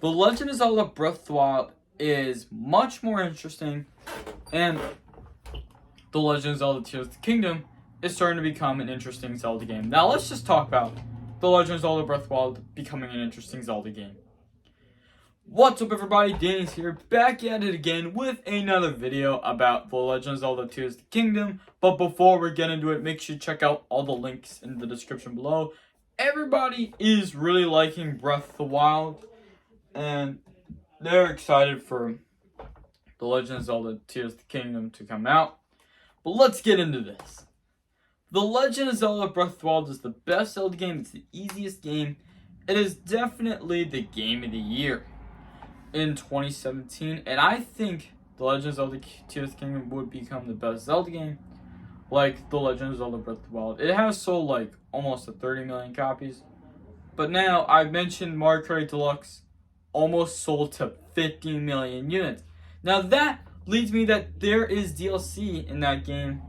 The Legend of Zelda Breath of the Wild is much more interesting, and The Legend of Zelda Tears of the Kingdom is starting to become an interesting Zelda game. Now let's just talk about The Legend of Zelda Breath of the Wild becoming an interesting Zelda game. What's up everybody, Danny's here, back at it again with another video about The Legend of Zelda Tears of the Kingdom. But before we get into it, make sure you check out all the links in the description below. Everybody is really liking Breath of the Wild, and they're excited for The Legend of Zelda Tears of the Kingdom to come out. But let's get into this. The Legend of Zelda Breath of the Wild is the best Zelda game. It's the easiest game. It is definitely the game of the year in 2017. And I think The Legend of Zelda Tears of the Kingdom would become the best Zelda game, like The Legend of Zelda Breath of the Wild. It has sold like almost 30 million copies. But now, I mentioned Mario Kart Deluxe almost sold to 50 million units. Now that leads me that there is DLC in that game.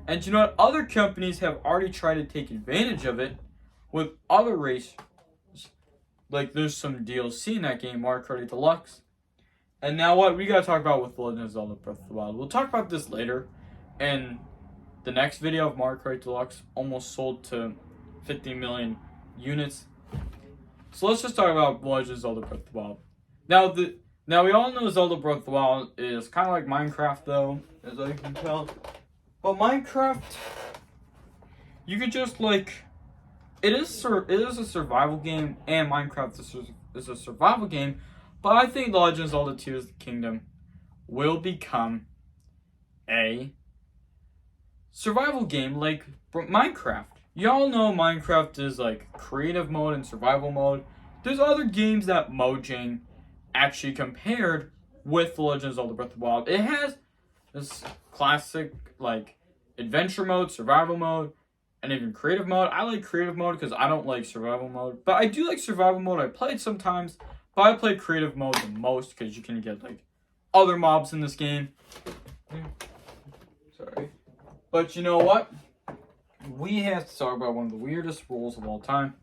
And you know what? Other companies have already tried to take advantage of it with other races. Like there's some DLC in that game, Mario Kart Deluxe. And now what we gotta talk about with The Legend of Zelda Breath of the Wild. We'll talk about this later. And the next video of Mario Kart Deluxe almost sold to 50 million units. So let's just talk about The Legend of Zelda Breath of the Wild. Now we all know Zelda Breath of the Wild is kind of like Minecraft though, as I can tell. But Minecraft, you could just like, it is a survival game, and Minecraft is a survival game. But I think The Legend of Zelda Tears of the Kingdom will become a survival game like Minecraft. Y'all know Minecraft is like creative mode and survival mode. There's other games that Mojang actually compared with The Legend of Zelda Breath of the Wild. It has this classic like adventure mode, survival mode, and even creative mode. I like creative mode because I don't like survival mode, but I do like survival mode. I play it sometimes, but I play creative mode the most because you can get like other mobs in this game. Sorry, but you know what? We have to talk about one of the weirdest rules of all time.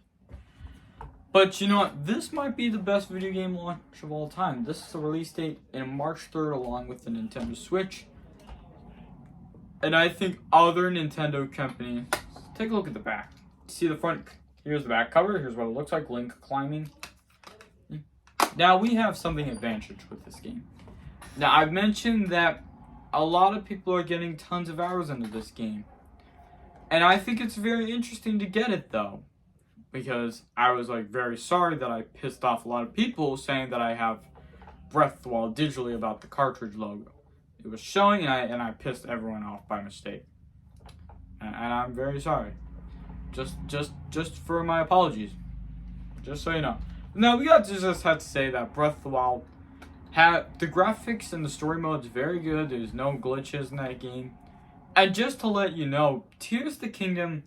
But you know what? This might be the best video game launch of all time. This is the release date in March 3rd along with the Nintendo Switch. And I think other Nintendo companies... Take a look at the back. See the front? Here's the back cover. Here's what it looks like. Link climbing. Now we have something advantage with this game. Now I've mentioned that a lot of people are getting tons of hours into this game. And I think it's very interesting to get it though. Because I was like very sorry that I pissed off a lot of people saying that I have Breath of the Wild digitally about the cartridge logo. It was showing and I pissed everyone off by mistake. And I'm very sorry. Just for my apologies. Just so you know. Now we just have to say that Breath of the Wild the graphics and the story mode is very good. There's no glitches in that game. And just to let you know, Tears of the Kingdom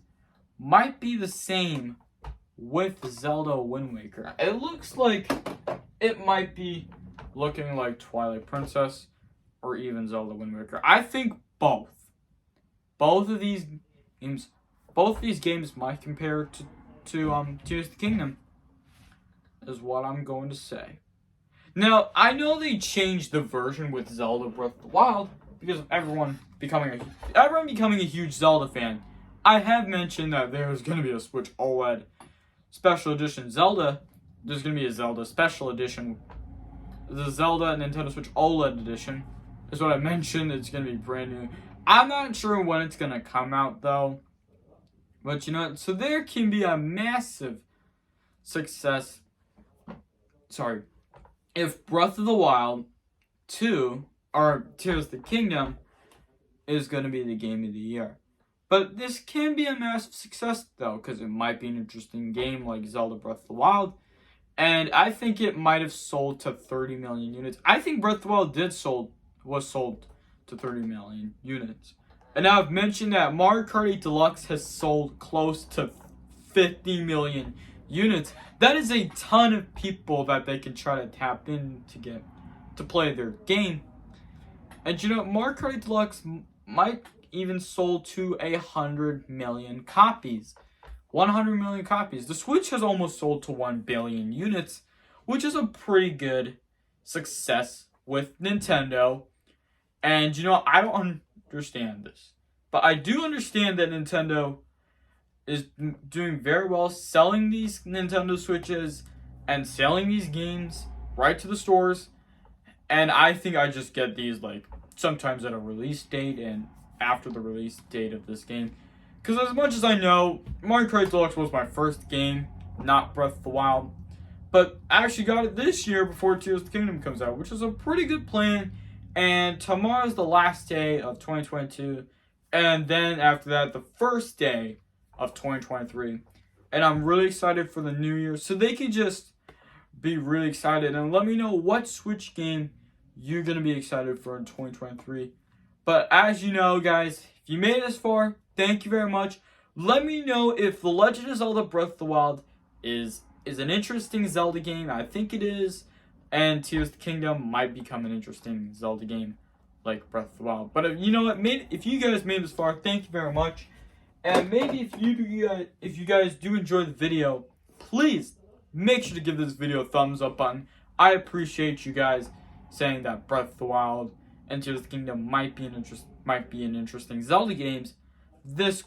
might be the same with Zelda Wind Waker. It looks like it might be looking like Twilight Princess or even Zelda Wind Waker. I think both. Both of these games might compare to Tears of the Kingdom, is what I'm going to say. Now, I know they changed the version with Zelda Breath of the Wild because of everyone becoming a huge Zelda fan. I have mentioned that there's going to be a Switch OLED Special Edition Zelda. There's going to be a Zelda Special Edition. The Zelda Nintendo Switch OLED Edition is what I mentioned. It's going to be brand new. I'm not sure when it's going to come out, though. But, you know, so there can be a massive success. Sorry. If Breath of the Wild 2, or Tears of the Kingdom, is going to be the game of the year. But this can be a massive success, though, because it might be an interesting game like Zelda Breath of the Wild. And I think it might have sold to 30 million units. I think Breath of the Wild was sold to 30 million units. And now I've mentioned that Mario Kart Deluxe has sold close to 50 million units. That is a ton of people that they can try to tap in to get to play their game. And you know, Mario Kart Deluxe might even sold to 100 million copies. 100 million copies. The Switch has almost sold to 1 billion units, which is a pretty good success with Nintendo. And you know, I don't understand this, but I do understand that Nintendo is doing very well selling these Nintendo Switches and selling these games right to the stores. And I think I just get these like sometimes at a release date and after the release date of this game. Because as much as I know, Mario Kart Deluxe was my first game, not Breath of the Wild. But I actually got it this year before Tears of the Kingdom comes out, which is a pretty good plan. And tomorrow's the last day of 2022. And then after that, the first day of 2023. And I'm really excited for the new year. So they can just be really excited. And let me know what Switch game you're going to be excited for in 2023. But as you know, guys, if you made it this far, thank you very much. Let me know if The Legend of Zelda Breath of the Wild is an interesting Zelda game. I think it is. And Tears of the Kingdom might become an interesting Zelda game like Breath of the Wild. But if, you know what, if you guys made it this far, thank you very much. And maybe if you guys do enjoy the video, please make sure to give this video a thumbs up button. I appreciate you guys saying that Breath of the Wild and Tears of the Kingdom might be an interesting Zelda games. This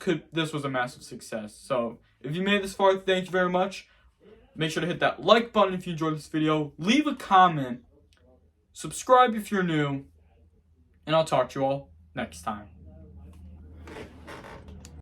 was a massive success. So if you made it this far, thank you very much. Make sure to hit that like button if you enjoyed this video. Leave a comment. Subscribe if you're new. And I'll talk to you all next time.